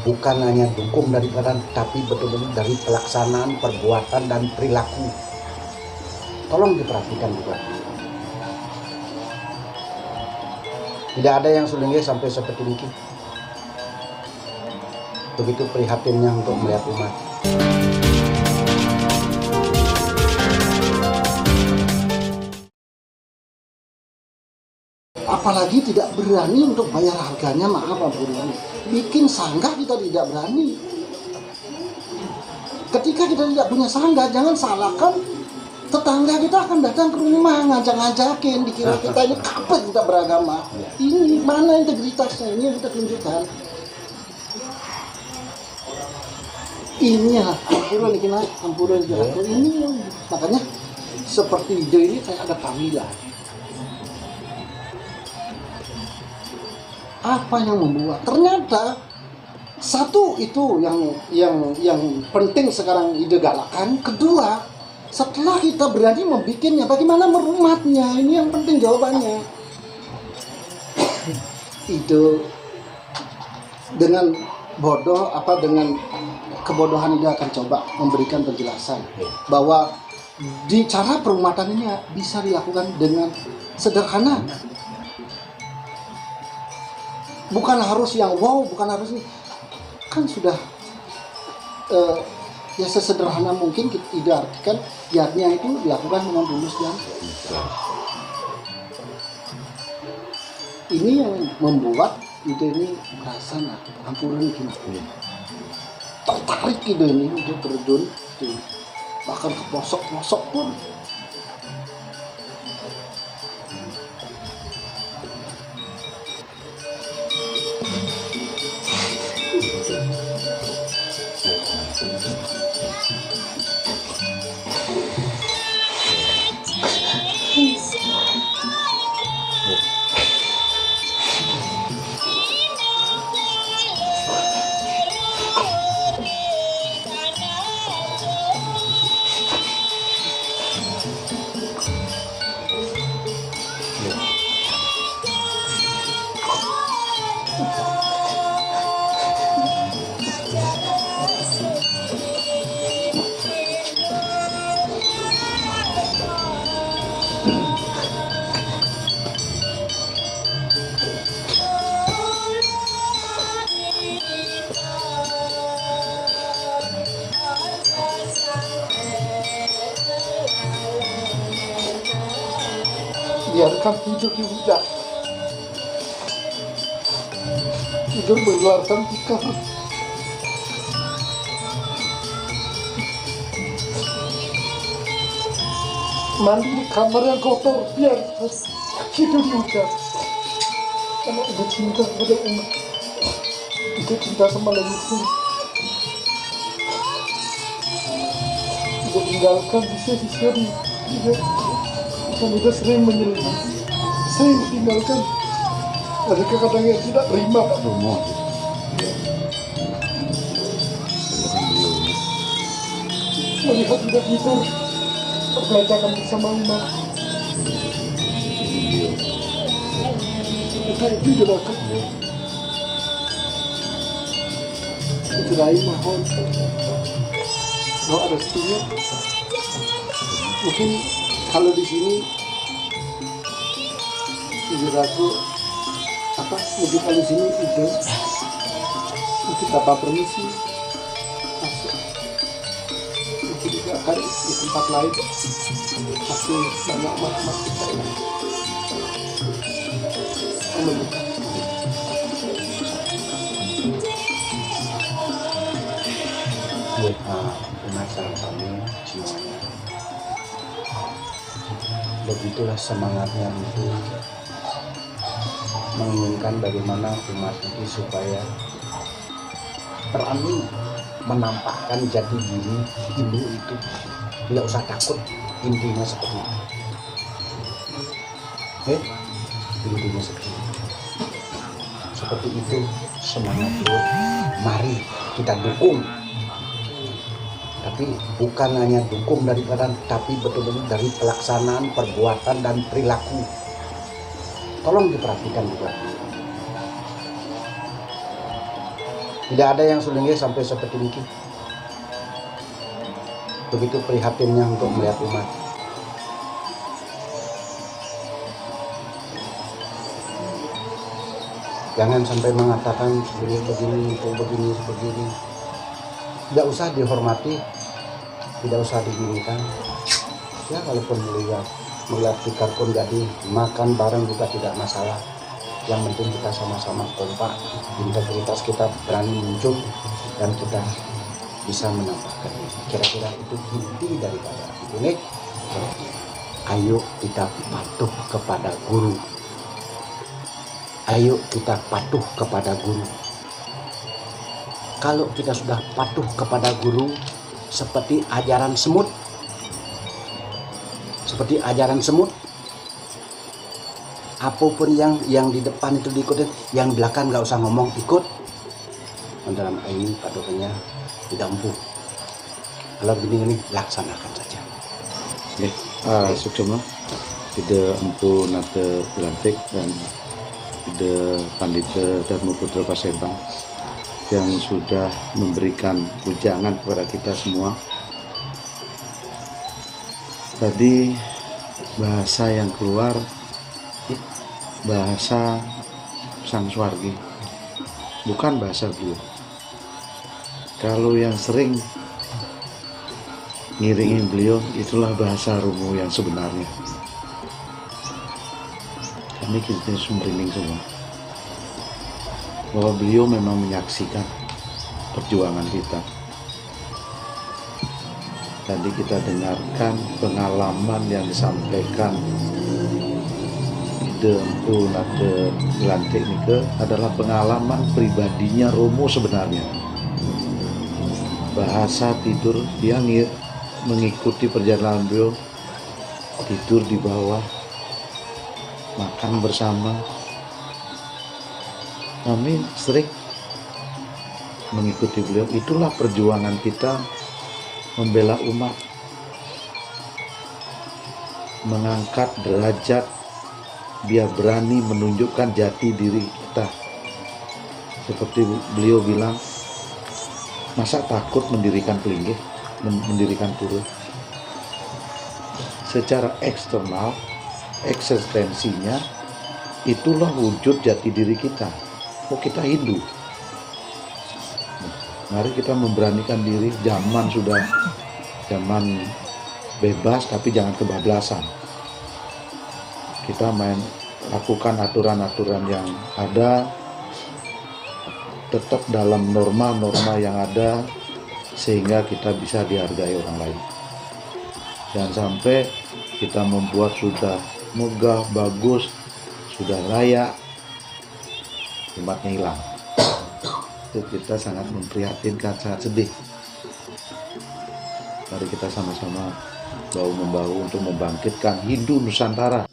bukan hanya dukung dari peran, tapi betul-betul dari pelaksanaan, perbuatan, dan perilaku. Tolong diperhatikan juga. Tidak ada yang sulingnya sampai seperti ini. Begitu prihatinnya untuk melihat umat. Apalagi tidak berani untuk bayar harganya, maaf ampun. Bikin sanggah kita tidak berani. Ketika kita tidak punya sanggah, jangan salahkan tetangga kita akan datang ke rumah ngajak-ngajakin, dikira kita ini kapan kita beragama. Ini mana integritasnya, ini yang kita tunjukkan. Ini lah ampuran ini makanya seperti ide ini kayak ada panggilan. Apa yang membuat? Ternyata satu itu yang penting sekarang ide galakan. Kedua, setelah kita berani membikinnya, bagaimana merumatnya? Ini yang penting jawabannya. Ide dengan bodoh dengan kebodohan ide akan coba memberikan penjelasan bahwa di cara perumatan ini bisa dilakukan dengan sederhana. Bukan harus yang wow, bukan harus ini. Kan sudah ya sesederhana mungkin kita tidak artikan niatnya itu dilakukan dengan tulus dan ini yang membuat ide ini merasa ampunan gini. Tertarik ide ini untuk terjun bahkan ke pelosok-pelosok pun. Biarkan tidur di hujan, tidur berluarkan tikar. Mandi di kamar yang kotor, biar tidur di hujan. Karena ibu cinta pada umat, ibu cinta sama leluhur. Ibu tinggalkan sisa-sisa di udah sering menyelinap, sering ditinggalkan. Ada kadang yang tidak terima Pak Domo. Melihat tidak tidur, berbelajakan bersama umat. Kita itu dilakukan. Itu lain mohon. Kalau ada setuju, mungkin kalau di sini ide aku mungkin kalau di sini ide mungkin tanpa permisi masuk, mungkin juga akan di tempat lain pasti banyak umat kita ini menemukan. Umat kami semuanya, begitulah semangatnya untuk menginginkan bagaimana umat itu supaya berani menampakkan jati diri Hindu itu, tidak usah takut, intinya seperti itu. Intinya seperti itu semangat itu. Mari kita dukung, tapi bukan hanya dukung dari peran, tapi betul-betul dari pelaksanaan, perbuatan, dan perilaku. Tolong diperhatikan juga. Tidak ada yang sulingnya sampai seperti ini. Begitu prihatinnya untuk melihat umat. Jangan sampai mengatakan begini, begini. Tidak usah dihormati, tidak usah diinginkan. Ya walaupun melihat tikar pun jadi, makan bareng juga tidak masalah. Yang penting kita sama-sama kompak, integritas kita berani muncul dan kita bisa menampakkan. Kira-kira itu inti daripada ini. Ayo kita patuh kepada guru. Ayo kita patuh kepada guru. Kalau kita sudah patuh kepada guru, seperti ajaran semut, apapun yang di depan itu diikutin, yang belakang nggak usah ngomong, ikut. Dalam ini patuhnya tidak empuk. Kalau begini laksanakan saja. Suksema tidak empu nate lantik dan tidak Pandita Dharma Putra Pasembang yang sudah memberikan ujangan kepada kita semua. Tadi bahasa yang keluar bahasa Sang Swargi, bukan bahasa beliau. Kalau yang sering ngiringin beliau, itulah bahasa Romo yang sebenarnya. Kami kita merinding semua bahwa beliau memang menyaksikan perjuangan kita. Tadi kita dengarkan pengalaman yang disampaikan Ide Empu Nate Lantik Nike adalah pengalaman pribadinya Romo sebenarnya. Bahasa tidur, dia mengikuti perjalanan beliau, tidur di bawah, makan bersama. Kami sering mengikuti beliau. Itulah perjuangan kita membela umat, mengangkat derajat, biar berani menunjukkan jati diri kita. Seperti beliau bilang, masa takut mendirikan pelinggih, mendirikan pura. Secara eksternal, eksistensinya, itulah wujud jati diri kita. Oh, kita Hindu. Mari kita memberanikan diri. Zaman bebas, tapi jangan kebablasan. Kita lakukan aturan-aturan yang ada, tetap dalam norma-norma yang ada, sehingga kita bisa dihargai orang lain. Jangan sampai kita membuat sudah megah, bagus, sudah layak, umatnya hilang. Itu kita sangat memprihatinkan, sangat sedih. Mari kita sama-sama bahu-membahu untuk membangkitkan Hindu Nusantara.